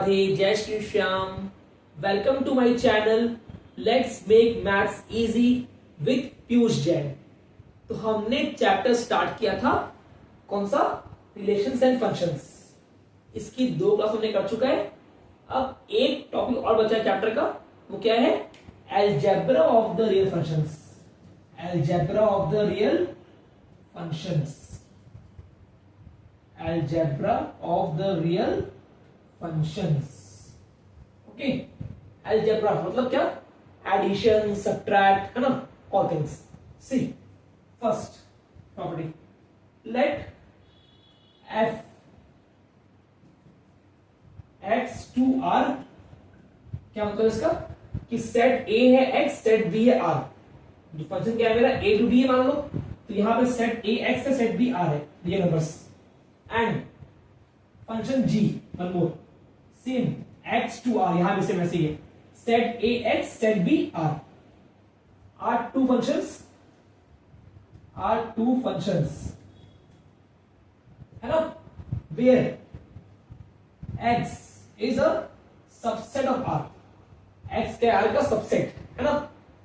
Hey, Jai Shri Shyam. Welcome to my channel. Let's make maths easy with Piyush Jain. तो हमने chapter start किया था कौन सा, रिलेशंस एंड फंक्शंस। इसकी 2 क्लास हमने कर चुका है। अब एक टॉपिक और बचा है चैप्टर का, वो क्या है? Algebra of the real functions. Algebra of the real functions. Algebra of the real functions. Okay, algebra मतलब क्या? एडिशन, सब्ट्रैक्ट, है ना, all things. See first property, let f x to R. क्या मतलब इसका कि सेट ए है x, set B है आर। जो फंक्शन क्या है मेरा, ए टू बी है मान लो, तो यहां पे सेट ए एक्स है, सेट बी आर है, real numbers. And function g, one more, same x to R, यहां भी सेम ऐसे ही है, set A x, set B R. R to functions, है ना, where x is a subset of R. X क्या है? आर का सबसेट, है ना।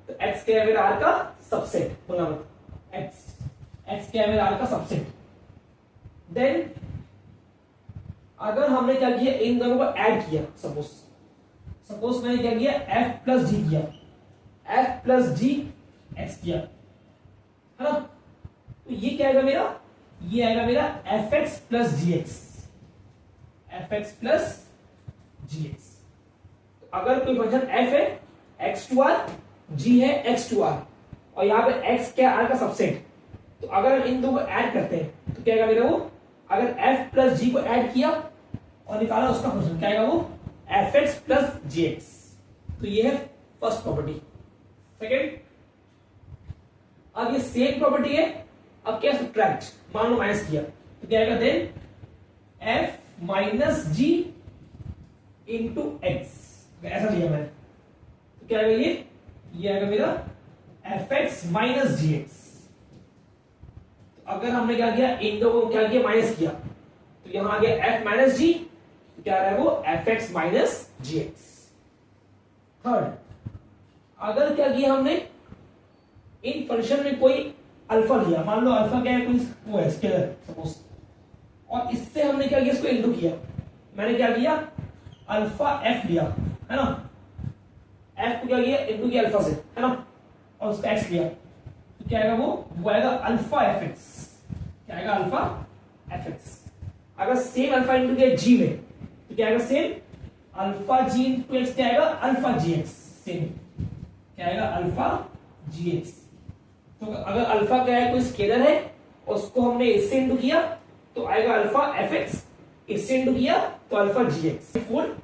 तो एक्स क्या है मेरा? आर का सबसेट। बोला मत, एक्स क्या है मेरा? आर का सबसेट। देन अगर हमने क्या किया, इन दोनों को ऐड किया, सपोज मैंने क्या किया, एफ प्लस जी किया, एफ प्लस जी एक्स किया, है ना। तो ये क्या आएगा मेरा? ये आएगा मेरा F x plus g x, f x plus g x. अगर कोई फंक्शन एफ है एक्स टू आर, जी है एक्स टू आर, और यहां पे एक्स क्या, आर का सबसेट, तो अगर हम इन दो को ऐड करते हैं तो क्या आएगा मेरा? वो अगर f प्लस जी को ऐड किया और निकाला उसका फंक्शन, क्या आएगा? वो F x plus g x. तो ये है फर्स्ट प्रॉपर्टी। सेकेंड, अब ये सेम प्रॉपर्टी है, अब क्या, सब्ट्रैक्ट, मान लो माइनस किया, तो क्या आएगा? देन f माइनस जी इंटू एक्स, ऐसा लिया मैंने, तो क्या आएगा? ये आएगा मेरा F x minus g x. अगर हमने क्या किया, इन दो को क्या किया, माइनस किया, तो यहां आ गया एफ माइनस जी, तो क्या रहा है वो? F x minus g x. Third, अगर क्या किया हमने, इन फंक्शन में कोई अल्फा लिया, मान लो अल्फा क्या है, कोई वो है स्केलर सपोज, और इससे हमने क्या किया, इसको इंटू किया। मैंने क्या किया, अल्फा एफ लिया, है ना, एफ को क्या किया, इंटू किया अल्फा से, है ना, और उसका एक्स लिया, तो क्या आएगा? वो आएगा अल्फा एफ एक्स। क्या आएगा? Alpha F x. अगर सेम अल्फा इंटू किया जी में, तो क्या आएगा? सेम अल्फा जी इंटू एक्स, क्या आएगा? अल्फा जी एक्स। सेम क्या आएगा? अल्फा जी एक्स। तो अगर अल्फा क्या है, कोई स्केलर है, और उसको हमने इससे इंटू किया तो आएगा अल्फा एफ एक्स, इससे इंटू किया तो अल्फा जी एक्स। फोर,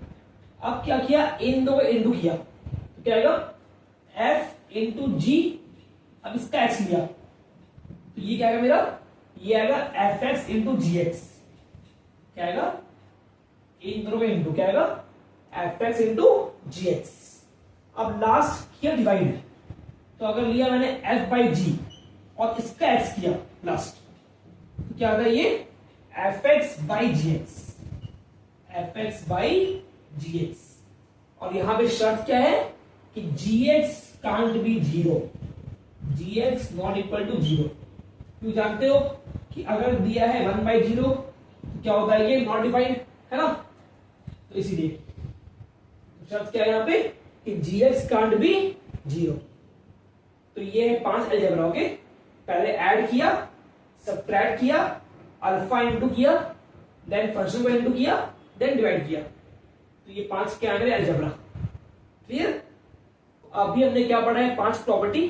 अब क्या किया, इन दो को इंटू किया, तो क्या आएगा? एफ इंटू जी, अब इसका एक्स लिया, तो ये क्या आएगा मेरा? ये आएगा एफ एक्स इंटू जी एक्स। क्या आएगा? इन दोनों में इंटू, क्या आएगा? एफ एक्स इंटू जी एक्स। अब लास्ट किया डिवाइड, तो अगर लिया मैंने एफ बाई जी और इसका एक्स किया लास्ट, तो क्या आता है? ये f x by g x, f x by g x. और यहां पे शर्त क्या है कि g x can't be zero, g x not equal to zero. क्यों? जानते हो कि अगर दिया है 1 बाई जीरो तो क्या होता है? ये नॉट डिफाइंड, है ना, तो इसीलिए शर्त क्या है यहां पे कि g x can't be zero. तो ये है 5 अलजेब्रा। ओके, पहले ऐड किया, सब्ट्रैक्ट किया, अल्फा इंटू किया, देन फंक्शन को इंटू किया, देन डिवाइड किया। तो ये 5 क्या आ गए? अलजेब्रा। क्लियर? अभी हमने क्या पढ़ा है? 5 प्रॉपर्टी।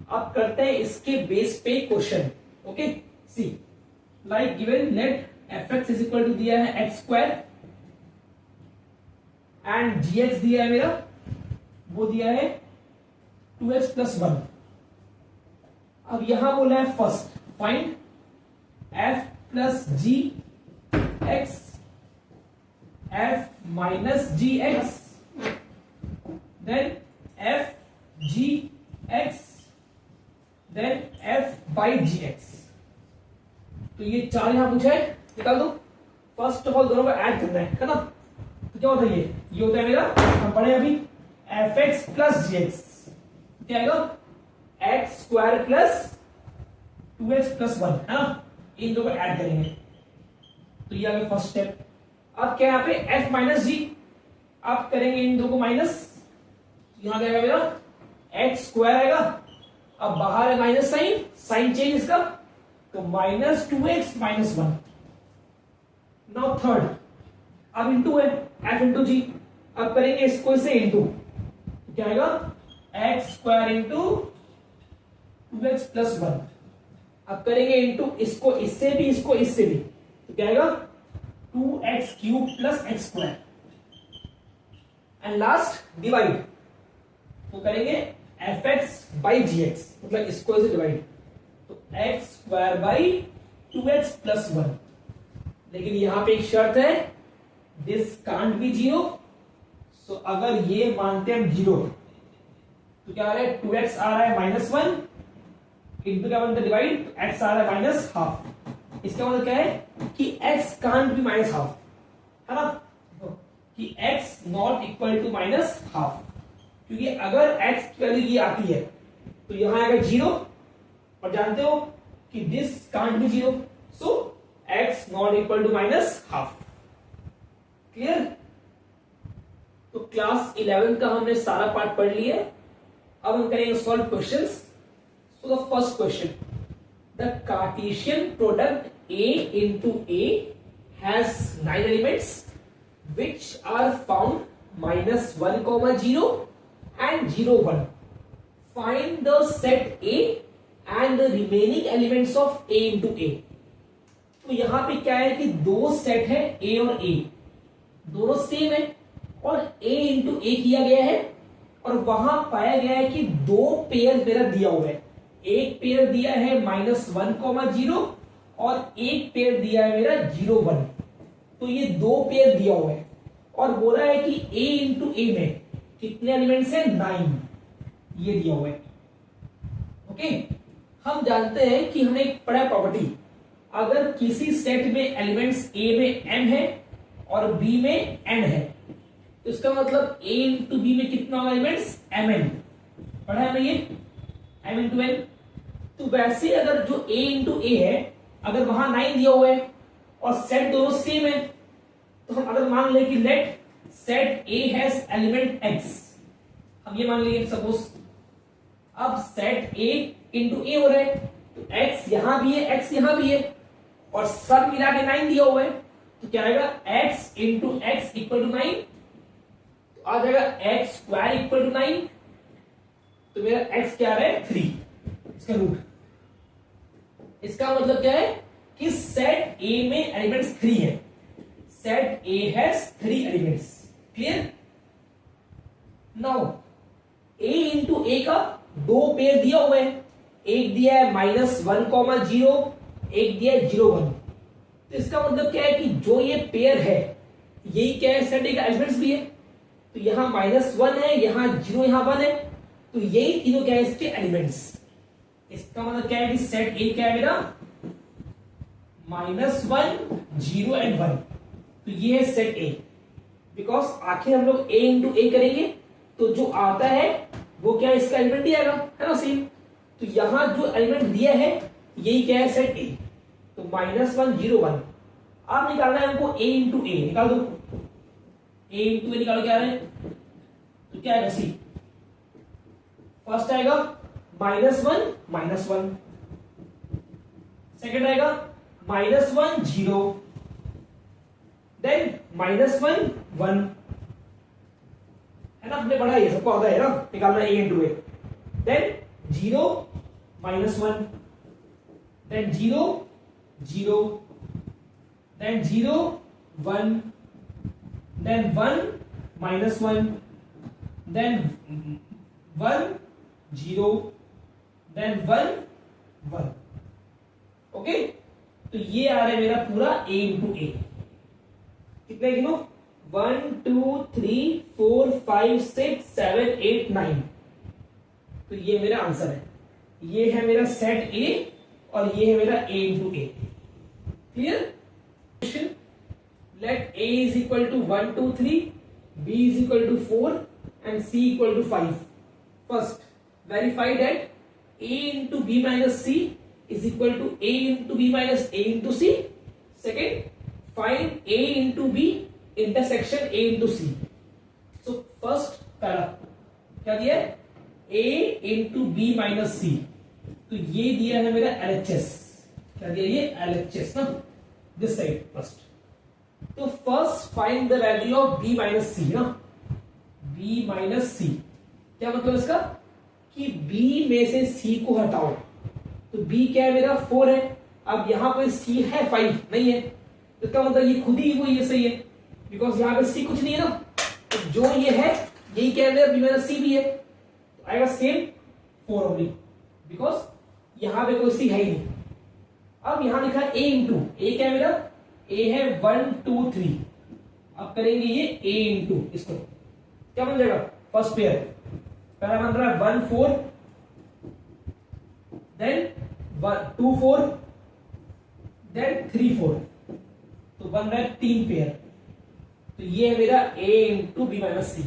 अब करते हैं इसके बेस पे question. Okay, see like given let f x is equal to दिया है x square and g x दिया है मेरा, वो दिया है 2x प्लस 1। अब यहां बोला है first find f plus g x, f minus g x, then f g x, then f by g x. तो ये 4 यहां पूछा है, निकाल दो। फर्स्ट ऑफ ऑल दोनों को ऐड करना है ना। तो क्या होता है ये होता है मेरा, हम पढ़े अभी, F x plus g x, क्या आएगा x square plus 2x plus 1 है ना, इन दो को ऐड करेंगे तो ये आ गया फर्स्ट स्टेप। अब क्या यहाँ पे f माइनस जी, अब करेंगे इन दो को माइनस, यहां क्या आएगा मेरा एक्स स्क्वायर आएगा, अब बाहर है माइनस साइन, साइन चेंज इसका, तो minus 2x minus 1। Now third, अब इंटू है f इंटू जी, अब करेंगे इसको इसे इंटू, क्या आएगा x square into 2x plus 1। अब करेंगे इंटू इसको इससे भी, इसको इससे भी, तो क्या आएगा 2x cube plus x square. And last divide, तो करेंगे f x by g x, मतलब इसको इसे डिवाइड, तो x square by 2x plus 1। लेकिन यहां पे एक शर्त है, दिस कांट बी जीरो। सो अगर ये मानते हैं हम जीरो, तो क्या आ रहा है 2x आ रहा है माइनस 1 इंटू क्या बनता है डिवाइड, x आ रहा है माइनस हाफ। इसका मतलब क्या है कि x can't be minus half, है ना, कि x not equal to minus half, क्योंकि अगर x की वैल्यू ये आती है तो यहां आएगा जीरो, और जानते हो कि this can't be zero, so x not equal to minus half. Clear? तो क्लास 11 का हमने सारा पार्ट पढ़ लिया। अब हम करेंगे solve questions. So the first question, the Cartesian product A into A has 9 elements which are found minus 1 comma 0 and 0 1. Find the set A and the remaining elements of A into A. तो यहां पे क्या है कि दो set है A और A, दोनों सेम है और A into A किया गया है, और वहां पाया गया है कि दो पेयर मेरा दिया हुआ है, एक पेयर दिया है माइनस 1 कॉमा 0 और एक पेयर दिया है मेरा 0 1। तो ये दो पेयर दिया हुआ है और बोला है कि A इंटू ए में कितने एलिमेंट्स हैं 9, ये दिया हुआ है। ओके, हम जानते हैं कि हमने एक पढ़ा प्रॉपर्टी, अगर किसी सेट में एलिमेंट्स A में m है और B में n है, तो इसका मतलब A इंटू बी में कितना होगा एलिमेंट्स mn, पढ़ा है ये m इंटू n। तो वैसे अगर जो A इंटू ए है, अगर वहां 9 दिया हुआ है और सेट दोनों सेम है, तो हम अगर मान ले कि let set A has element x, हम ये मान लेंगे सपोज, अब सेट A इंटू ए हो रहा है, तो x यहां भी है, x यहां भी है, और सब मिला के 9 दिया हुआ है, तो क्या आएगा x into x equal to 9, तो आ जाएगा एक्स स्क्वायर इक्वल टू 9, तो मेरा x क्या आ रहा है 3, इसका रूट। इसका मतलब क्या है कि सेट A में एलिमेंट्स 3 है, set A has 3 elements. Clear? Now A into a का दो पेयर दिया हुआ है, एक दिया है माइनस 1 कॉमा 0, एक दिया है 0 1। तो इसका मतलब क्या है कि जो ये पेयर है यही क्या है सेट A का एलिमेंट्स भी है, तो यहां माइनस 1 है, यहां 0, यहां 1 है, तो यही तीनों क्या है इसके एलिमेंट्स। इसका मतलब क्या है कि सेट A क्या है मेरा माइनस 1 0 एंड 1, तो ये है सेट A। बिकॉज आखिर हम लोग A इंटू ए करेंगे तो जो आता है वो क्या है इसका एलिमेंट ही आएगा, है ना सेम। तो यहां जो एलिमेंट दिया है यही क्या है सेट A, तो माइनस 1 0 1। आप निकालना है हमको A इंटू ए, निकाल दो A इंटू ए, निकालो क्या है, तो क्या आएगा सी, फर्स्ट आएगा माइनस 1, सेकेंड आएगा माइनस 1 0, देन माइनस 1 1, है ना, हमने पढ़ा ये सबको आता है ना निकालना A into A, then 0 minus 1, then 0 0, then 0 1, then 1 minus 1, then 1 0, then 1 1। Okay, तो ये आ रहा है मेरा पूरा A इंटू ए, कितने गिनो 1 2 3 4 5 6 7 8 9, तो ये मेरा आंसर है, ये है मेरा सेट A और ये है मेरा A into A. Clear? let a is equal to 1 2 3, b is equal to 4 and c equal to 5. First verify that a into b minus c is equal to a into b minus a into c. Second, find a into b intersection a into c. So first पहला क्या दिया है, a into b minus c, तो ये दिया है मेरा LHS. क्या दिया ये LHS ना, दिस साइड फर्स्ट. तो first find the value of b minus c ना, b माइनस c क्या मतलब इसका कि b में से c को हटाओ. तो b क्या है मेरा 4 है. अब यहां पे c है 5 नहीं है, तो क्या मतलब ये खुद ही वो ये सही है बिकॉज यहां पे c कुछ नहीं है ना. तो जो ये है यही क्या है मेरा b माइनस c भी है, तो आएगा सेम 4 ओनली बिकॉज यहां पे कोई c है ही नहीं. अब यहां लिखा है a इंटू a, क्या है मेरा a है 1 2 3. अब करेंगे ये a इंटू इसको, क्या बन जाएगा फर्स्ट पेयर. पहला बन रहा है 1 4 देन 2 4 देन 3 4, तो बन रहा है 3 पेयर. तो ये है मेरा a into b minus c.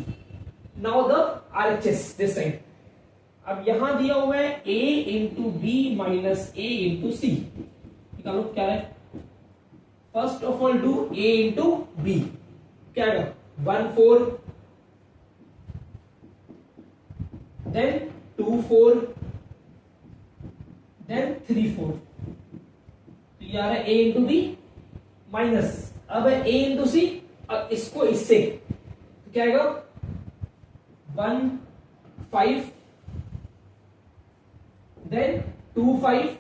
Now the RHS this side. अब यहां दिया हुआ है a into b minus a into c. निकालो क्या है. First of all do a into b, क्या आएगा 1 4 देन 2 4 देन 3 4. तो ये आ रहा है a इंटू बी माइनस, अब है a इंटू सी. अब इसको इससे तो क्या आएगा 1 5 देन 2 5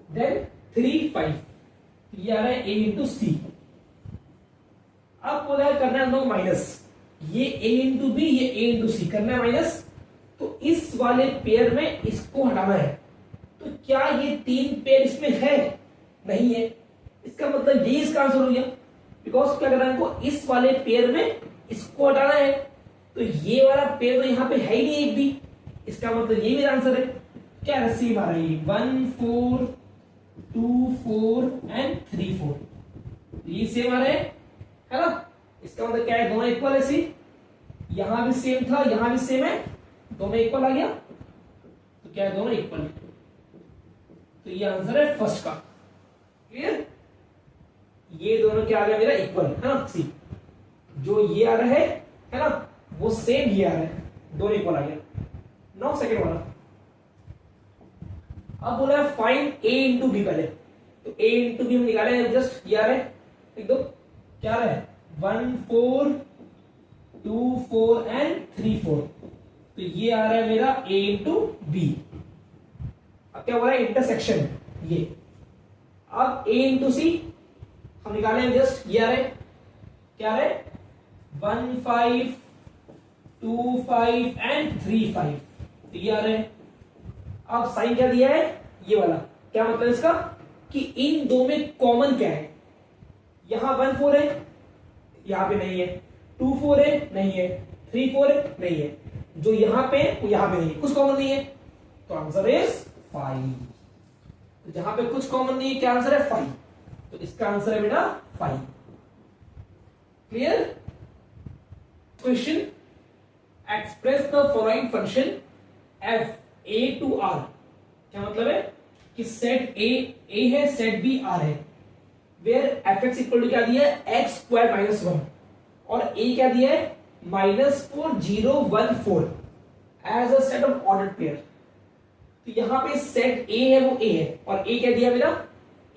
देन 3 5. ये आ रहा है a इंटू सी. अब बोला है करना है नो माइनस, ये a इंटू बी ये a इंटू सी करना है माइनस. तो इस वाले पेयर में इसको हटाना है. तो क्या ये 3 पेयर इसमें है नहीं है, इसका मतलब यही इसका आंसर हो गया बिकॉज क्या करना है हमको इस वाले पेयर में इसको हटाना है. तो ये वाला पेयर तो यहाँ पे है ही नहीं एक भी, इसका मतलब यही मेरा आंसर है. क्या सेम आ रहा है 1 4 2 4 एंड 3 4. ये सेम आ रहे हैं है ना. इसका मतलब क्या है दोनों इक्वल है. सी यहां भी सेम था यहां भी सेम है, दोनों इक्वल आ गया. तो क्या है दोनों इक्वल. तो ये आंसर है फर्स्ट का. क्लियर. ये दोनों क्या आ गया मेरा इक्वल है ना. सी जो ये आ रहा है ना वो सेम ये आ रहा है, दोनों इक्वल आ गया. नाउ सेकंड वाला. अब बोला है फाइंड a इंटू बी. पहले तो a इंटू बी हम निकाले हैं जस्ट. ये आ रहा है एक दो क्या आ रहा है 1 4 2 4 एंड 3 4. तो ये आ रहा है मेरा a इंटू बी. अब क्या हो रहा है इंटरसेक्शन ये. अब a इंटू सी हम निकाले हैं जस्ट. ये आ रहा है क्या आ रहा है 1 5 2 5 एंड 3 5. तो ये आ रहा है. अब साइन क्या दिया है ये वाला, क्या मतलब इसका कि इन दो में कॉमन क्या है. यहां 1 4 है यहां पे नहीं है, 2 4 है नहीं है, 3 4 है नहीं है, जो यहां पे वो यहां पे नहीं है, कुछ कॉमन नहीं है. तो आंसर इज 5. तो जहां पे कुछ कॉमन नहीं है क्या आंसर है 5. तो इसका आंसर है बेटा 5. Clear. Question express the following function f a to r. क्या मतलब है कि सेट a है सेट b r है वेयर fx इक्वल टू क्या दिया है x स्क्वायर माइनस 1 और a क्या दिया है minus 4 0 1 4 as a set of ordered pair. तो यहां पे सेट a है वो a है और a क्या दिया मेरा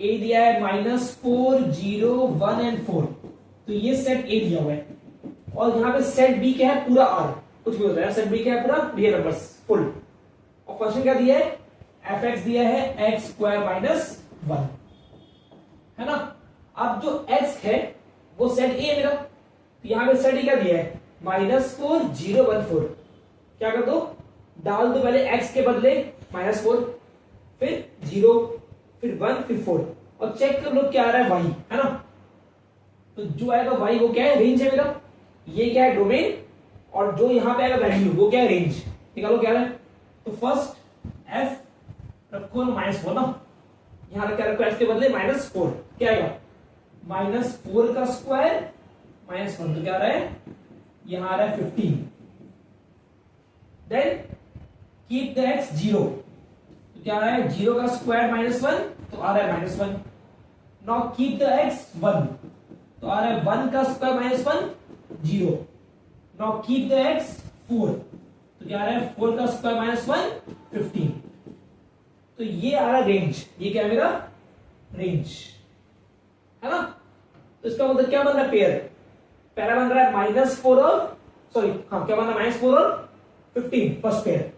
a दिया है माइनस 4 0 1 एंड 4. तो ये सेट a दिया हुआ है और यहां पे सेट b क्या है पूरा r, कुछ भी होता है. सेट b क्या है पूरा रियल नंबर्स फुल. और फंक्शन क्या दिया है fx दिया है x स्क्वायर माइनस 1 है ना. अब जो x है वो सेट a है मेरा. तो यहां पे सेट a क्या दिया है माइनस 4 0 1 4. क्या कर दो डाल दो पहले x के बदले माइनस 4 फिर 0 फिर 1 फिर 4 और चेक कर लो क्या आ रहा है y है ना. तो जो आएगा y वो क्या है रेंज है मेरा. ये क्या है डोमेन और जो यहां पे आएगा वैल्यू वो क्या है रेंज. निकालो क्या है. तो फर्स्ट f रखो माइनस 4 ना, यहां क्या रखो x के बदले माइनस 4. क्या आएगा -4 का स्क्वायर -1, तो क्या आ रहा है, यहां आ रहा है 15। देन कीप द x 0, तो क्या आ रहा है, 0 का स्क्वायर -1, तो आ रहा है -1। नाउ कीप द x 1, तो आ रहा है 1 का square -1 0। Now keep the x 4, तो क्या आ रहा है, 4 का स्क्वायर -1 15। तो ये आ रहा रेंज, ये क्या है मेरा रेंज, है ना। तो इसका मतलब क्या बन रहा है, पेयर, पहला बन रहा है -4 और सॉरी हाँ क्या बन रहा है, -4 और 15 फर्स्ट पेयर,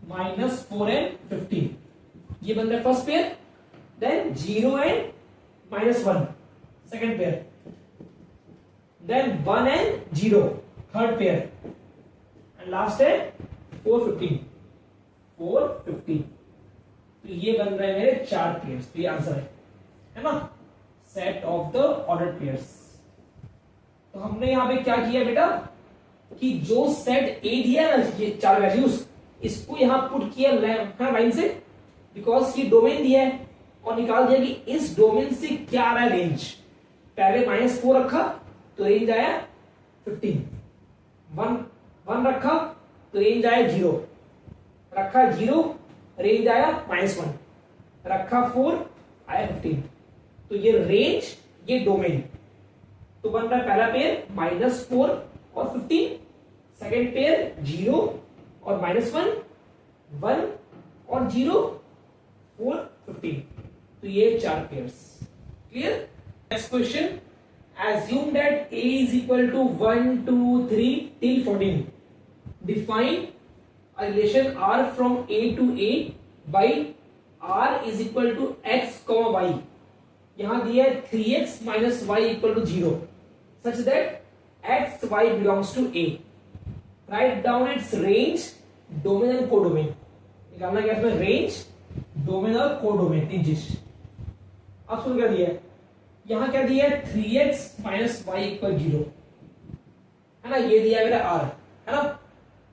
-4 एंड 15 ये बन रहा है first pair. Then 0 and -1 second pair, then 1 and 0 third pair, and last है 4 15। तो ये बन रहे हैं मेरे 4 पेयर्स। तो ये आंसर है ना, set of the ordered pairs. तो हमने यहां पे क्या किया बेटा, कि जो सेट ए दिया ना, ये 4 वैल्यूज, इसको यहां पुट किया लाइन से, बिकॉज ये डोमेन दिया है, और निकाल दिया कि इस डोमेन से क्या आ रहा है रेंज। पहले -4 रखा तो रेंज आया 15, 1 रखा तो रेंज आया 0, रखा 0 रेंज आया -1, रखा 4 आया 15। तो ये रेंज, ये डोमेन, तो बन रहा है पहला पेयर -4 और 15, सेकेंड पेयर 0 और -1, 1 और 0, 4 15। तो ये 4 pairs. Clear. Next question, assume that a is equal to 1 2 3 till 14, define a relation r from a to a by r is equal to x, y। यहां दिया है 3x minus y equal to 0 such that x y belongs to a। write down its range, domain and codomain। निकालना क्या इसमें, range, domain और codomain, तीन चीज। अब सुन क्या दिया है, यहां क्या दिया है, 3x minus y equal 0, है ना, ये दिया है मेरा r, है ना,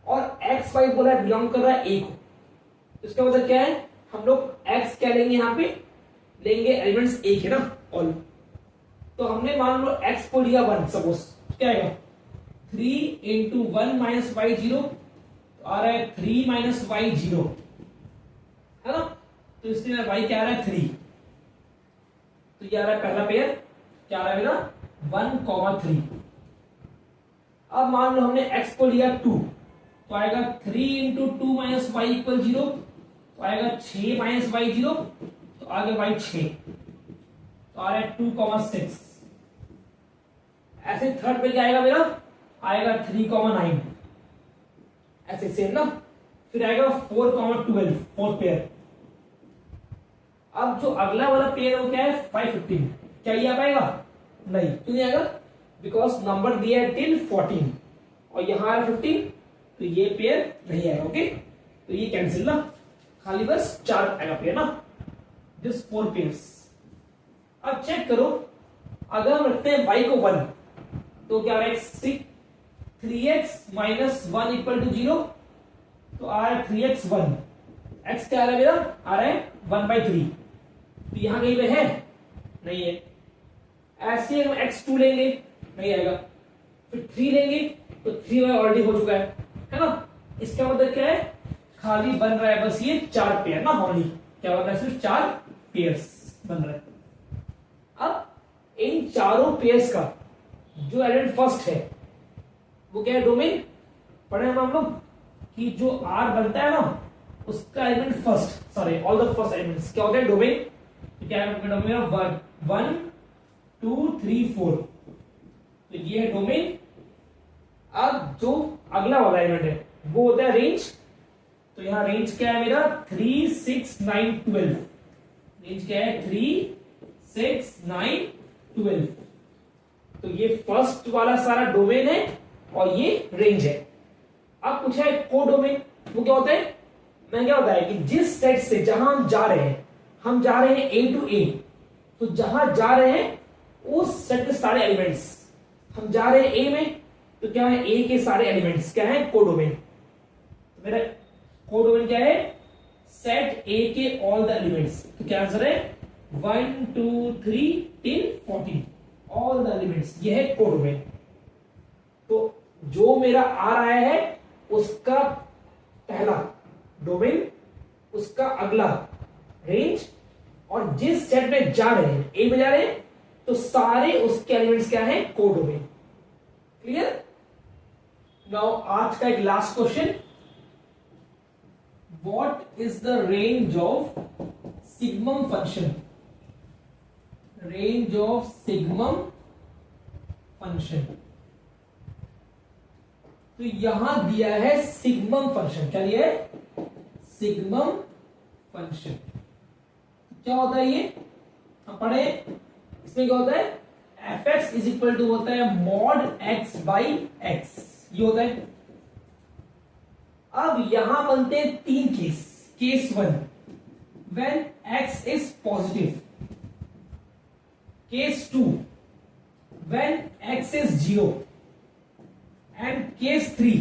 और x y बोला है बिलोंग कर रहा है a को। इसका मतलब क्या है, हम लोग x क्या लेंगे, यहाँ पे लेंगे एलिमेंट्स a के ना, ऑल। तो हमने मान लो x को लिया 1, सपोज क्या आएगा, 3 into 1 minus y 0, तो आ रहा है 3 minus y 0, है ना। तो इसमें y क्या आ रहा है, 3। तो ये आ रहा है पहला पेयर, क्या आ रहा है मेरा 1, 3। अब मान लो हमने x को लिया 2, तो आएगा 3 into 2 minus y equal 0, तो आएगा 6 minus y 0, तो आगे y 6, तो आ रहा है 2, 6। ऐसे थर्ड पे क्या आएगा मेरा, आएगा 3, 9, ऐसे सेम ना। फिर आएगा 4, 12 फोर्थ पेयर। अब जो अगला वाला पेयर वो क्या है, 5, 15। क्या ये आ पाएगा, नहीं, क्यों नहीं आएगा, बिकॉज नंबर दिया है टिल 14 और यहां आ रहा 15, तो ये पेयर नहीं आएगा। ओके, तो ये कैंसिल ना, खाली बस 4 आएगा पेयर ना, दिस 4 पेयर्स। अब चेक करो, अगर हम रखते हैं y को 1, तो क्या आ रहा है 3x minus 1 equal to 0, तो आ रहा है 3x 1, x क्या आ रहा है मेरा, आ रहा है 1/3। तो यहां कहीं पे है, नहीं है। ऐसे हम x2 लेंगे, नहीं आएगा। फिर 3 लेंगे तो 3 ऑलरेडी हो चुका है ना। इसका मतलब क्या है, खाली बन रहा है बस ये 4 पेयर ना, ओनली क्या बन रहा है, सिर्फ 4 पेयर्स बन रहा है। अब इन चारों पेयर्स का जो एलिमेंट फर्स्ट है वो क्या है, डोमेन। पढ़े हम लोग कि जो r बनता है ना, उसका element first, sorry all the first elements क्या होता है, डोमेन। तो क्या है डोमेन, 1 2 3 4, तो ये है डोमेन। अब जो अगला वाला एलिमेंट है वो होता है रेंज। तो यहां रेंज क्या है मेरा, 3 6 9 12। रेंज क्या है, 3 6 9 12। तो ये फर्स्ट वाला सारा डोमेन है और ये रेंज है। अब पूछा है कोडोमेन, वो क्या होता है, मैं क्या होता है कि जिस सेट से जहां हम जा रहे हैं, हम जा रहे हैं A to A, तो जहां जा रहे हैं उस सेट के सारे एलिमेंट्स, हम जा रहे हैं A में, तो क्या है A के सारे एलिमेंट्स क्या है, कोडोमेन। तो मेरा कोडोमेन क्या है, सेट A के ऑल द एलिमेंट्स। तो क्या आंसर है, 1 2 3 till 14। ऑल द एलिमेंट्स, ये है कोडोमेन। तो जो मेरा आ रहा है उसका पहला डोमेन, उसका अगला रेंज, और जिस सेट में जा रहे हैं, ए में जा रहे हैं, तो सारे उसके एलिमेंट्स क्या है, कोडोमेन। क्लियर? नाउ आज का एक last question, what is the range of signum function? Range of signum function. तो यहां दिया है सिग्मम फंक्शन, क्या दिया है, सिग्मम फंक्शन। क्या होता है ये, हम पढ़े, इसमें क्या होता है, f x is equal to होता है मॉड एक्स बाई एक्स, ये होता है। अब यहां बनते हैं तीन case. Case one, when x is positive. Case two, when x is zero. And case three,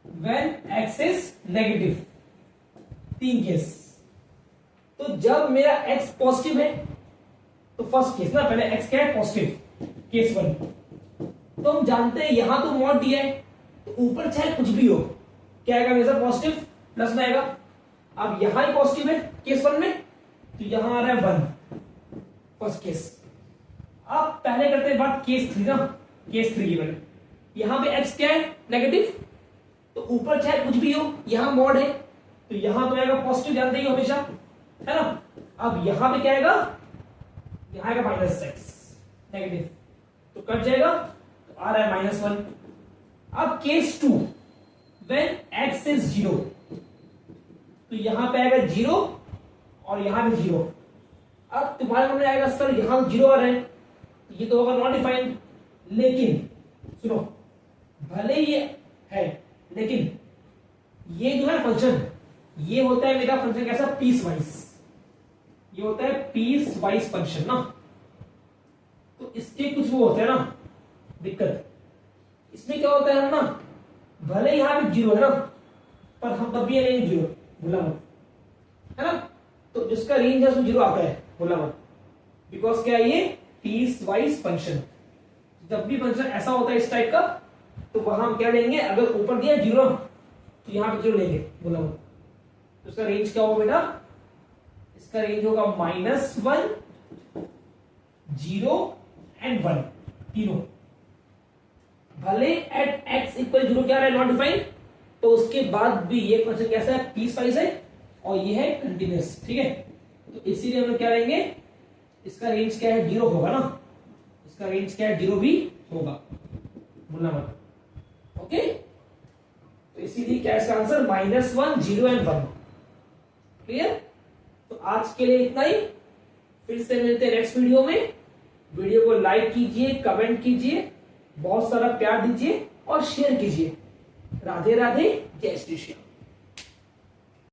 when x is negative. तीन केस। तो जब मेरा x पॉजिटिव है, तो फर्स्ट केस ना, पहले x क्या है, पॉजिटिव, केस वन। तो हम जानते हैं यहां तो मॉड दिया है, तो ऊपर चाहे कुछ भी हो, क्या आएगा मेरा, पॉजिटिव प्लस में आएगा। अब यहां ही पॉजिटिव है केस वन में, तो यहां आ रहा है वन, फर्स्ट केस। अब पहले करते हैं बात केस थ्री ना, केस थ्री की पहले। यहां पे x क्या है, नेगेटिव, तो ऊपर चाहे कुछ भी हो, यहां मॉड है, तो यहां तो आएगा पॉजिटिव, जानते ही हमेशा, है ना। अब यहां पे क्या आएगा, यहां आएगा माइनस एक्स, नेगेटिव, तो कट जाएगा, तो आ रहा है माइनस वन। अब case two, when x is zero, तो यहां पे आएगा जीरो और यहां भी जीरो। अब तुम्हारे मन में आएगा सर यहां जीरो आ रहा है, तो ये तो होगा नॉट डिफाइंड। लेकिन सुनो, भले ये है, लेकिन ये जो है फंक्शन, ये होता है मेरा फंक्शन कैसा, पीस वाइज। ये होता है पीस वाइज फंक्शन ना, तो इसके कुछ वो होते हैं ना दिक्कत। इसमें क्या होता है, हम ना भले यहां भी जीरो है ना, पर हम तब भी ये नहीं जीरो, भूला मत, है ना। तो जिसका रेंज है उसमें जीरो आता है, भूला मत, बिकॉज क्या है ये पीस वाइज फंक्शन। जब भी फंक्शन ऐसा होता है इस टाइप का, तो वहां हम क्या लेंगे, अगर ऊपर दिया जीरो तो यहां पे जीरो लेंगे, भूला मत। तो इसका रेंज क्या होगा बेटा, इसका रेंज होगा minus one, zero and one, तीनों। भले एट एक्स इक्वल जीरो क्या है, नॉट डिफाइंड, तो उसके बाद भी ये फंक्शन कैसा है, पीस वाइज है, और ये है कंटिन्यूअस, ठीक है। तो इसीलिए हम क्या लेंगे, इसका रेंज क्या है, जीरो होगा ना, इसका रेंज क्या है, जीरो भी होगा, भूलना मत, ओके। तो इसीलिए क्या है इसका answer, minus one, zero and one. Clear? तो आज के लिए इतना ही, फिर से मिलते हैं नेक्स्ट वीडियो में। वीडियो को लाइक कीजिए, कमेंट कीजिए, बहुत सारा प्यार दीजिए और शेयर कीजिए। राधे राधे, जय श्री श्याम।